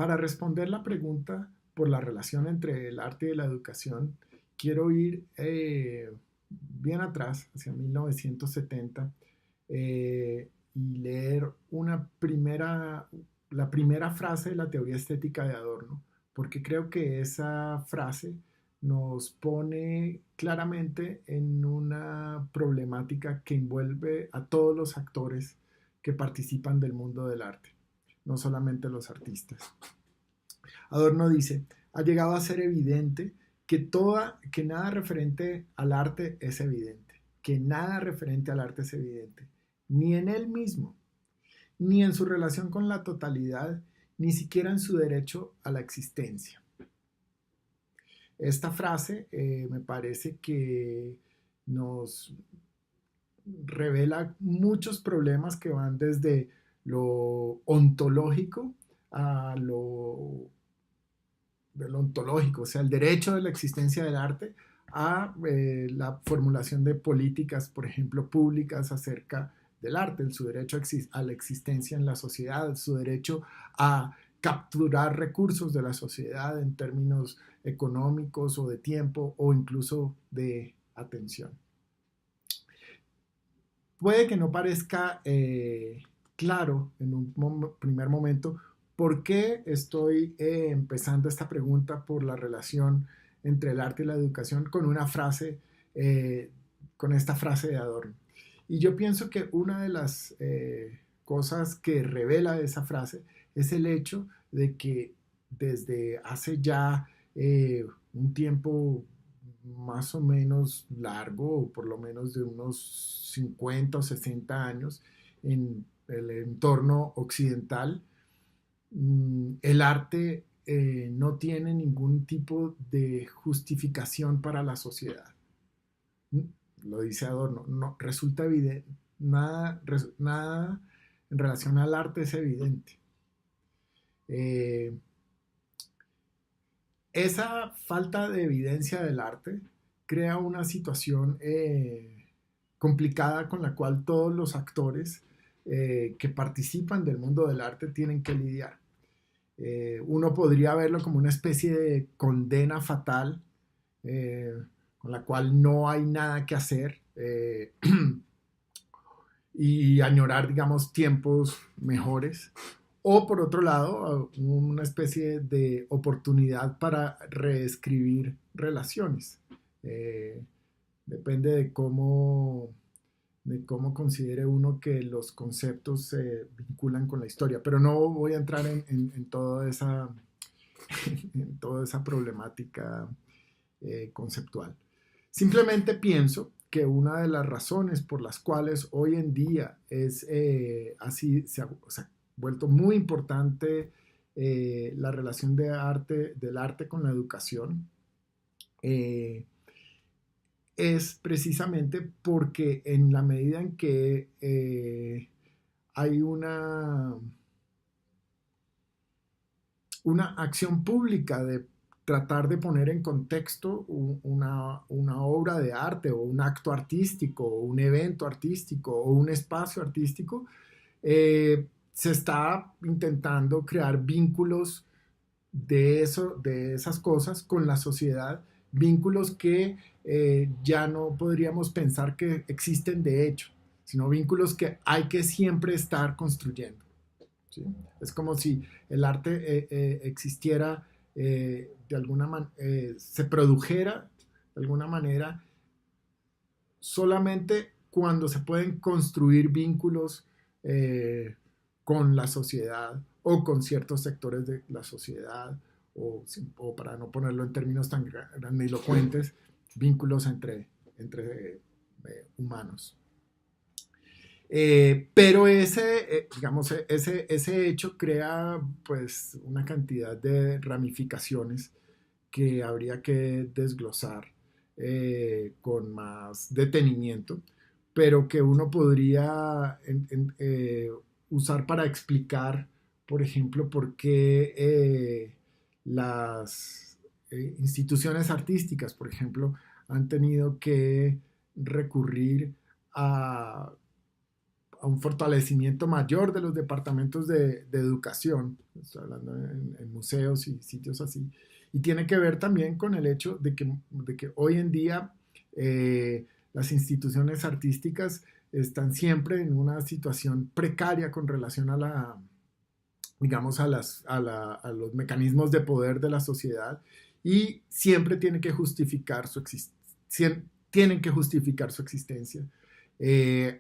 Para responder la pregunta por la relación entre el arte y la educación, quiero ir bien atrás, hacia 1970, y leer la primera frase de la teoría estética de Adorno, porque creo que esa frase nos pone claramente en una problemática que envuelve a todos los actores que participan del mundo del arte, no solamente los artistas. Adorno dice, ha llegado a ser evidente que nada referente al arte es evidente, que nada referente al arte es evidente, ni en él mismo, ni en su relación con la totalidad, ni siquiera en su derecho a la existencia. Esta frase me parece que nos revela muchos problemas que van desde lo ontológico a lo ontológico, o sea, el derecho de la existencia del arte, a la formulación de políticas, por ejemplo, públicas acerca del arte, su derecho a la existencia en la sociedad, su derecho a capturar recursos de la sociedad en términos económicos o de tiempo o incluso de atención. Puede que no parezca claro en un primer momento por qué estoy empezando esta pregunta por la relación entre el arte y la educación con una frase, con esta frase de Adorno. Y yo pienso que una de las cosas que revela esa frase es el hecho de que desde hace ya un tiempo más o menos largo, o por lo menos de unos 50 o 60 años, en el entorno occidental, el arte no tiene ningún tipo de justificación para la sociedad. Lo dice Adorno, no, resulta evidente, nada en relación al arte es evidente. Eh, Esa falta de evidencia del arte crea una situación complicada con la cual todos los actores que participan del mundo del arte tienen que lidiar. Uno podría verlo como una especie de condena fatal eh, con la cual no hay nada que hacer y añorar, digamos, tiempos mejores. O por otro lado, una especie de oportunidad para reescribir relaciones. Eh, Depende de cómo considere uno que los conceptos se vinculan con la historia. Pero no voy a entrar en en toda esa problemática conceptual. Simplemente pienso que una de las razones por las cuales hoy en día es así, se ha vuelto muy importante la relación del arte con la educación, eh, es precisamente porque en la medida en que hay una acción pública de tratar de poner en contexto una obra de arte o un acto artístico o un evento artístico o un espacio artístico, se está intentando crear vínculos de esas cosas con la sociedad, vínculos que ya no podríamos pensar que existen de hecho, sino vínculos que hay que siempre estar construyendo. ¿Sí? Es como si el arte existiera de alguna manera, se produjera de alguna manera solamente cuando se pueden construir vínculos con la sociedad o con ciertos sectores de la sociedad o para no ponerlo en términos tan grandilocuentes, vínculos entre humanos. Pero digamos, ese hecho crea pues una cantidad de ramificaciones que habría que desglosar con más detenimiento, pero que uno podría usar para explicar, por ejemplo, por qué las instituciones artísticas, por ejemplo, han tenido que recurrir a a un fortalecimiento mayor de los departamentos de educación, estoy hablando en museos y sitios así, y tiene que ver también con el hecho de que hoy en día las instituciones artísticas están siempre en una situación precaria con relación a la, digamos, a los mecanismos de poder de la sociedad y siempre tienen que justificar su existencia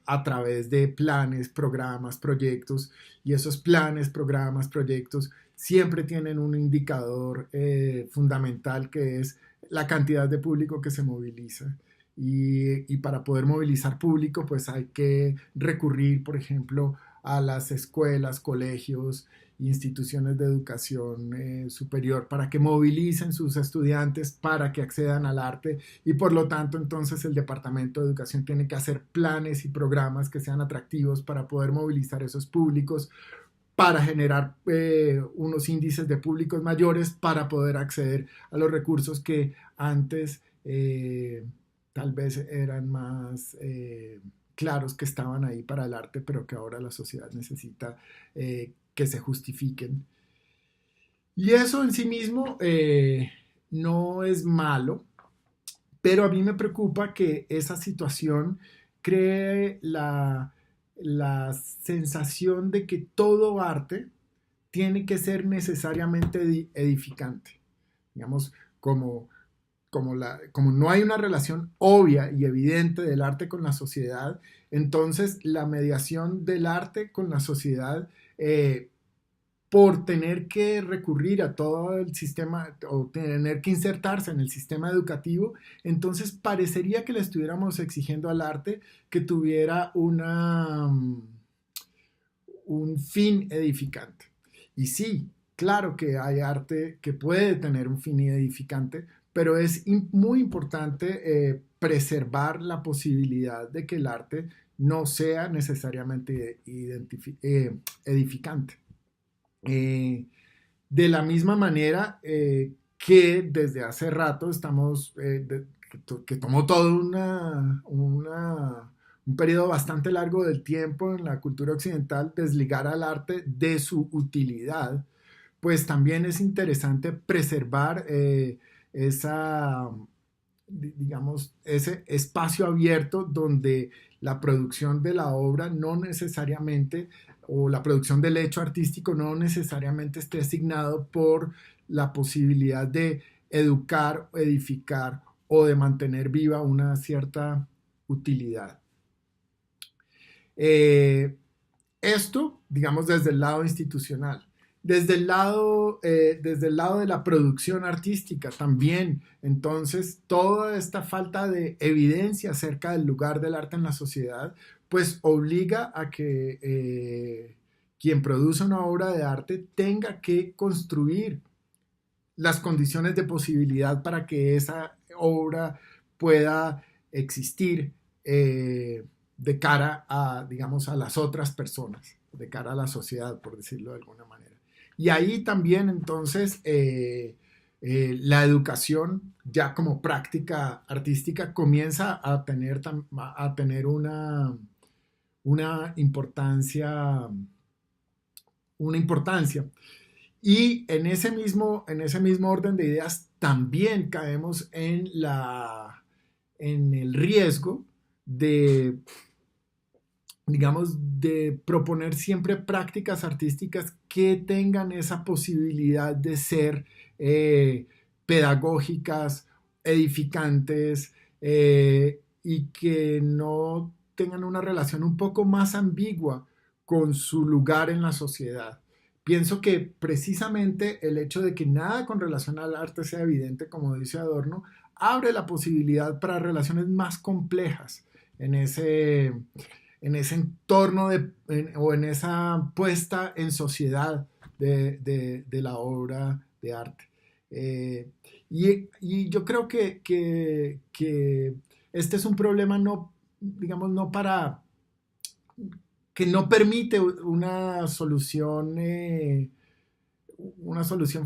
a través de planes, programas, proyectos, y esos planes, programas, proyectos siempre tienen un indicador fundamental que es la cantidad de público que se moviliza. Y para poder movilizar público, pues hay que recurrir, por ejemplo, a las escuelas, colegios, instituciones de educación superior para que movilicen sus estudiantes para que accedan al arte y por lo tanto entonces el Departamento de Educación tiene que hacer planes y programas que sean atractivos para poder movilizar esos públicos, para generar unos índices de públicos mayores para poder acceder a los recursos que antes tal vez eran más claros que estaban ahí para el arte, pero que ahora la sociedad necesita que se justifiquen. Y eso en sí mismo no es malo, pero a mí me preocupa que esa situación cree la sensación de que todo arte tiene que ser necesariamente edificante. Digamos, como no hay una relación obvia y evidente del arte con la sociedad, entonces la mediación del arte con la sociedad, por tener que recurrir a todo el sistema o tener que insertarse en el sistema educativo, entonces parecería que le estuviéramos exigiendo al arte que tuviera un fin edificante. Y sí, claro que hay arte que puede tener un fin edificante, pero es muy importante preservar la posibilidad de que el arte no sea necesariamente edificante. De la misma manera que desde hace rato estamos, que tomó todo un periodo bastante largo del tiempo en la cultura occidental, desligar al arte de su utilidad, pues también es interesante preservar digamos, ese espacio abierto donde la producción de la obra no necesariamente, o la producción del hecho artístico no necesariamente esté asignado por la posibilidad de educar, edificar o de mantener viva una cierta utilidad. Esto, digamos, desde el lado institucional. Desde el lado de la producción artística también, entonces, toda esta falta de evidencia acerca del lugar del arte en la sociedad, pues obliga a que quien produce una obra de arte tenga que construir las condiciones de posibilidad para que esa obra pueda existir de cara a, digamos, a las otras personas, de cara a la sociedad, por decirlo de alguna manera. Y ahí también entonces la educación ya como práctica artística comienza a tener una importancia, una importancia. Y en ese mismo orden de ideas también caemos en el riesgo de, digamos, de proponer siempre prácticas artísticas que tengan esa posibilidad de ser pedagógicas, edificantes, y que no tengan una relación un poco más ambigua con su lugar en la sociedad. Pienso que precisamente el hecho de que nada con relación al arte sea evidente, como dice Adorno, abre la posibilidad para relaciones más complejas en ese entorno o en esa puesta en sociedad de la obra de arte. Y yo creo que este es un problema no, digamos, que no permite una solución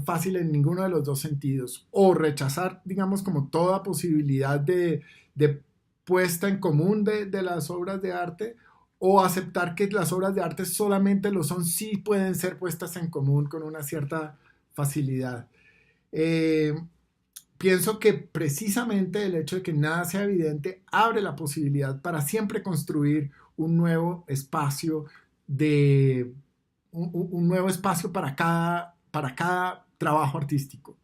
fácil en ninguno de los dos sentidos, o rechazar, digamos, como toda posibilidad de puesta en común de las obras de arte, o aceptar que las obras de arte solamente lo son si pueden ser puestas en común con una cierta facilidad. Eh, Pienso que precisamente el hecho de que nada sea evidente abre la posibilidad para siempre construir un nuevo espacio de un nuevo espacio para cada trabajo artístico.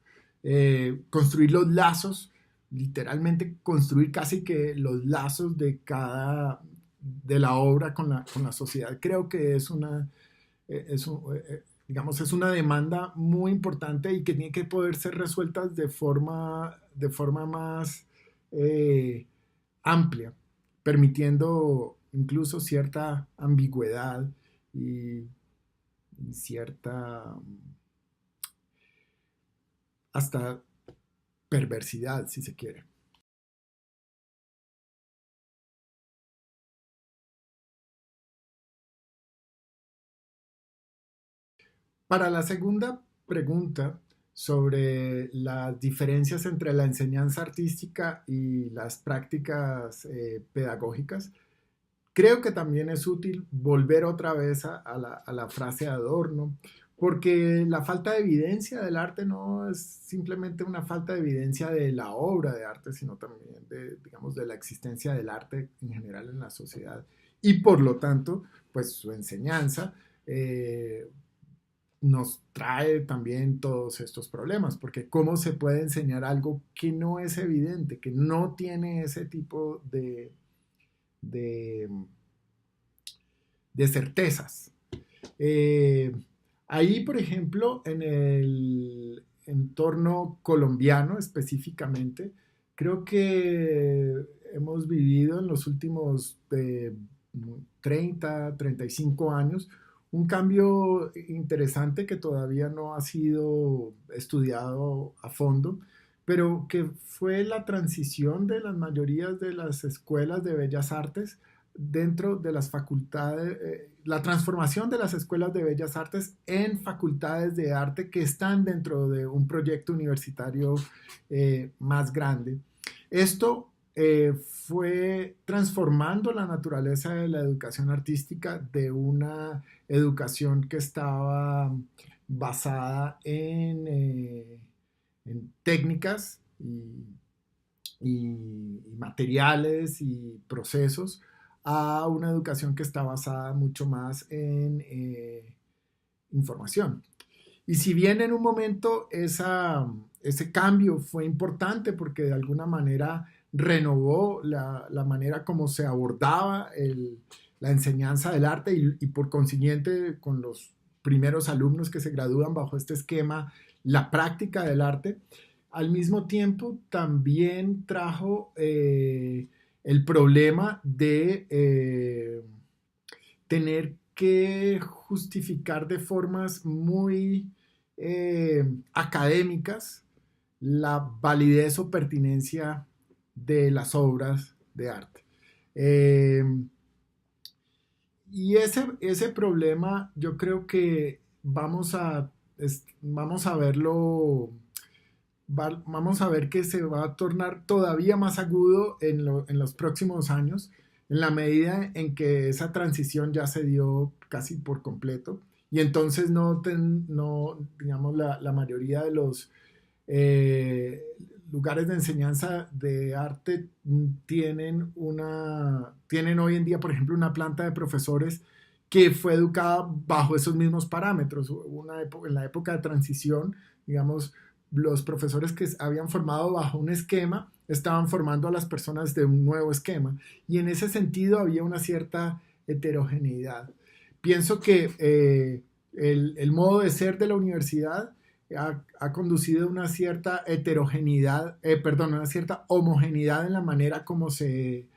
Construir los lazos, literalmente construir casi que los lazos de la obra con la sociedad. Creo que es es un, digamos, es una demanda muy importante y que tiene que poder ser resuelta de forma más eh, amplia, permitiendo incluso cierta ambigüedad y, y cierta hasta perversidad, si se quiere. Para la segunda pregunta sobre las diferencias entre la enseñanza artística y las prácticas pedagógicas, creo que también es útil volver otra vez a la frase de Adorno, porque la falta de evidencia del arte no es simplemente una falta de evidencia de la obra de arte, sino también de, digamos, de la existencia del arte en general en la sociedad. Y por lo tanto, pues su enseñanza nos trae también todos estos problemas, porque ¿cómo se puede enseñar algo que no es evidente, que no tiene ese tipo de, de certezas? Eh, Ahí, por ejemplo, en el entorno colombiano específicamente, creo que hemos vivido en los últimos 35 años un cambio interesante que todavía no ha sido estudiado a fondo, pero que fue la transición de las mayorías de las escuelas de bellas artes dentro de las facultades, la transformación de las escuelas de bellas artes en facultades de arte que están dentro de un proyecto universitario más grande. Esto fue transformando la naturaleza de la educación artística de una educación que estaba basada en técnicas y materiales y procesos a una educación que está basada mucho más en información. Y si bien en un momento ese cambio fue importante porque de alguna manera renovó la manera como se abordaba la enseñanza del arte y por consiguiente con los primeros alumnos que se gradúan bajo este esquema, la práctica del arte, al mismo tiempo también trajo el problema de tener que justificar de formas muy académicas la validez o pertinencia de las obras de arte. Eh, y ese problema yo creo que vamos a verlo, vamos a ver que se va a tornar todavía más agudo en los próximos años, en la medida en que esa transición ya se dio casi por completo. Y entonces no digamos, la mayoría de los eh, lugares de enseñanza de arte tienen hoy en día, por ejemplo, una planta de profesores que fue educada bajo esos mismos parámetros. En la época de transición, digamos, los profesores que habían formado bajo un esquema estaban formando a las personas de un nuevo esquema y en ese sentido había una cierta heterogeneidad. Pienso que el modo de ser de la universidad ha conducido a una cierta heterogeneidad, perdón, una cierta homogeneidad en la manera como se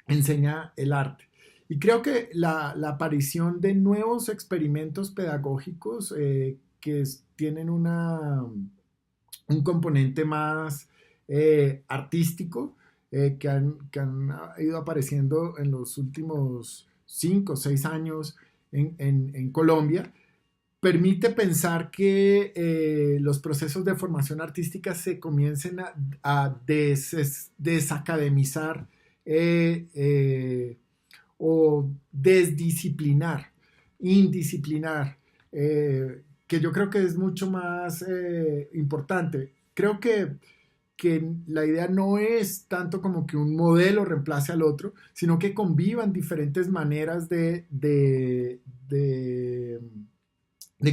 enseña el arte. Y creo que la aparición de nuevos experimentos pedagógicos tienen un componente más artístico que han ido apareciendo en los últimos 5 o 6 años en Colombia, permite pensar que los procesos de formación artística se comiencen a desacademizar o desdisciplinar, indisciplinar, que yo creo que es mucho más importante. Creo que la idea no es tanto como que un modelo reemplace al otro, sino que convivan diferentes maneras de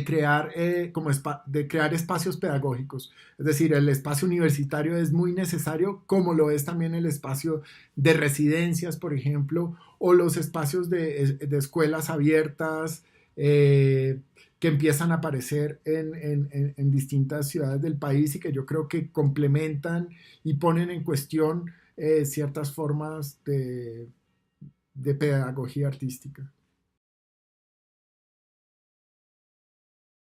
crear, de crear espacios pedagógicos. Es decir, el espacio universitario es muy necesario, como lo es también el espacio de residencias, por ejemplo, o los espacios de escuelas abiertas que empiezan a aparecer en distintas ciudades del país y que yo creo que complementan y ponen en cuestión ciertas formas de pedagogía artística.